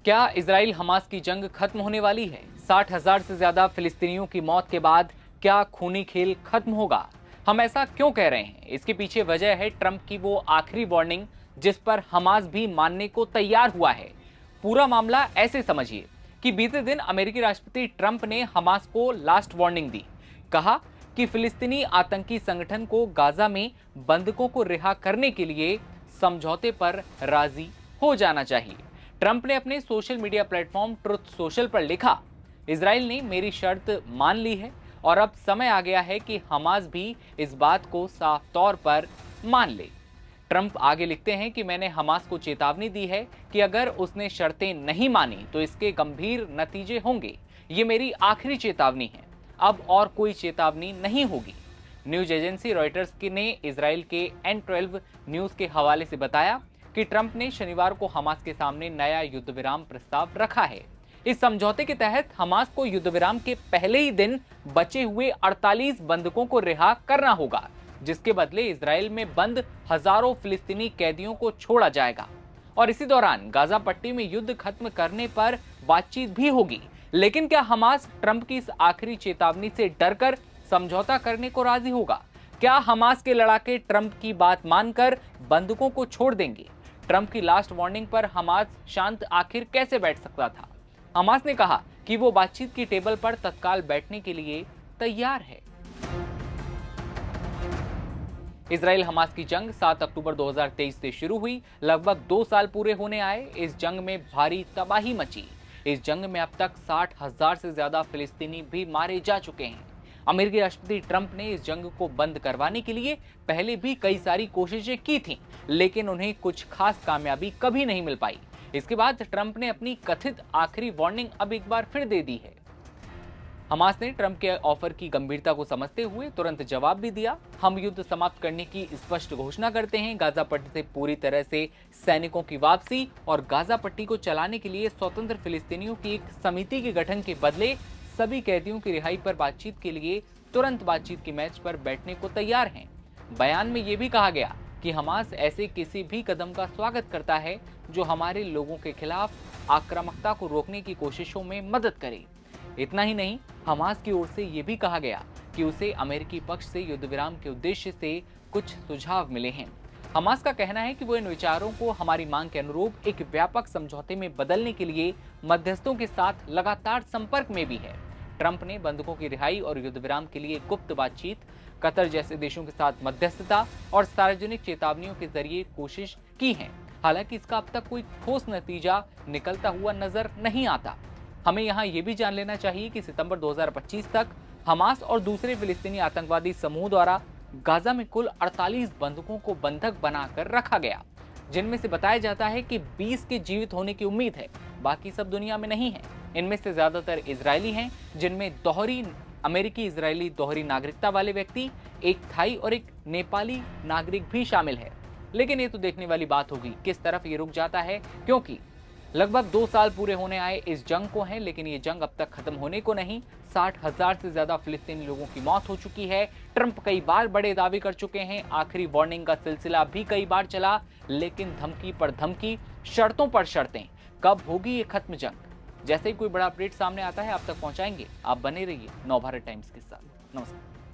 क्या Israel Hamas की जंग खत्म होने वाली है? 60,000 से ज्यादा फिलिस्तीनियों की मौत के बाद क्या खूनी खेल खत्म होगा? हम ऐसा क्यों कह रहे हैं? इसके पीछे वजह है ट्रंप की वो आखिरी वार्निंग जिस पर हमास भी मानने को तैयार हुआ है। पूरा मामला ऐसे समझिए कि बीते दिन अमेरिकी राष्ट्रपति ट्रंप ने हमास को लास्ट वार्निंग दी। कहा कि फिलिस्तीनी आतंकी संगठन को गाजा में बंधकों को रिहा करने के लिए समझौते पर राजी हो जाना चाहिए। ट्रंप ने अपने social media platform truth social पर लिखा, इजराइल ने मेरी शर्त मान ली है और अब समय आ गया है कि हमास भी इस बात को साफ तौर पर मान ले। ट्रंप आगे लिखते हैं कि मैंने हमास को चेतावनी दी है कि अगर उसने शर्तें नहीं मानी तो इसके गंभीर नतीजे होंगे। ये मेरी आखिरी चेतावनी है, अब और कोई चेतावनी नहीं होगी। न्यूज एजेंसी रॉयटर्स ने इजराइल के N12 न्यूज के हवाले से बताया कि ट्रंप ने शनिवार को हमास के सामने नया युद्ध विराम प्रस्ताव रखा है। इस समझौते के तहत हमास को युद्ध विराम के पहले ही दिन बचे हुए 48 बंधकों को रिहा करना होगा, जिसके बदले इजराइल में बंद हजारों फिलिस्तीनी कैदियों को छोड़ा जाएगा और इसी दौरान गाजा पट्टी में युद्ध खत्म करने पर बातचीत भी होगी। लेकिन क्या हमास ट्रंप की इस आखिरी चेतावनी से डरकर समझौता करने को राजी होगा? क्या हमास के लड़ाके ट्रंप की बात मानकर बंधकों को छोड़ देंगे? ट्रंप की लास्ट वार्निंग पर हमास शांत आखिर कैसे बैठ सकता था? हमास ने कहा कि वो बातचीत की टेबल पर तत्काल बैठने के लिए तैयार है। इजराइल हमास की जंग 7 अक्टूबर 2023 से शुरू हुई। लगभग 2 साल पूरे होने आए। इस जंग में भारी तबाही मची। इस जंग में अब तक 60,000 से ज्यादा फिलिस्तीनी भी मारे जा चुके हैं। अमेरिकी राष्ट्रपति ट्रंप ने इस जंग को बंद करवाने के लिए पहले भी कई सारी कोशिशें की थीं, लेकिन उन्हें कुछ खास कामयाबी कभी नहीं मिल पाई। इसके बाद ट्रंप ने अपनी कथित आखिरी वार्निंग अब एक बार फिर दे दी है। हमास ने ट्रंप के ऑफर की गंभीरता को समझते हुए तुरंत जवाब भी दिया। हम युद्ध समाप्त करने की स्पष्ट घोषणा करते हैं, गाजा पट्टी से पूरी तरह से सैनिकों की वापसी और गाजा पट्टी को चलाने के लिए स्वतंत्र फिलिस्तीनियों की एक समिति के गठन के बदले सभी कैदियों की रिहाई पर बातचीत के लिए तुरंत बातचीत की मैच पर बैठने को तैयार हैं। बयान में यह भी कहा गया कि हमास ऐसे किसी भी कदम का स्वागत करता है जो हमारे लोगों के खिलाफ आक्रामकता को रोकने की कोशिशों में मदद करे। इतना ही नहीं, हमास की ओर से यह भी कहा गया कि उसे अमेरिकी पक्ष से युद्ध विराम के उद्देश्य से कुछ सुझाव मिले हैं। हमास का कहना है कि वो इन विचारों को हमारी मांग के अनुरूप एक व्यापक समझौते में बदलने के लिए मध्यस्थों के साथ लगातार संपर्क में भी है। ट्रंप ने बंधकों की रिहाई और युद्ध विराम के लिए गुप्त बातचीत, कतर जैसे देशों के साथ मध्यस्थता और सार्वजनिक चेतावनियों के जरिए कोशिश की है। हालांकि इसका अब तक कोई ठोस नतीजा निकलता हुआ नजर नहीं आता। हमें यहाँ ये भी जान लेना चाहिए कि सितंबर 2025 तक हमास और दूसरे फिलिस्तीनी आतंकवादी समूह द्वारा गाजा में कुल 48 बंधकों को बंधक बनाकर रखा गया, जिनमें से बताया जाता है कि 20 के जीवित होने की उम्मीद है, बाकी सब दुनिया में नहीं है। इनमें से ज्यादातर इजरायली हैं, जिनमें अमेरिकी इजरायली दोहरी नागरिकता वाले व्यक्ति, एक थाई और एक नेपाली नागरिक भी शामिल है। लेकिन ये तो देखने वाली बात होगी किस तरफ ये रुक जाता है, क्योंकि लगभग 2 साल पूरे होने आए इस जंग को है, लेकिन ये जंग अब तक खत्म होने को नहीं। 60,000 से ज्यादा फिलिस्तीनी लोगों की मौत हो चुकी है। ट्रंप कई बार बड़े दावे कर चुके हैं। आखिरी वार्निंग का सिलसिला भी कई बार चला, लेकिन धमकी पर धमकी, शर्तों पर शर्तें। कब होगी ये खत्म जंग? जैसे ही कोई बड़ा अपडेट सामने आता है आप तक पहुंचाएंगे। आप बने रहिए नवभारत टाइम्स के साथ। नमस्कार।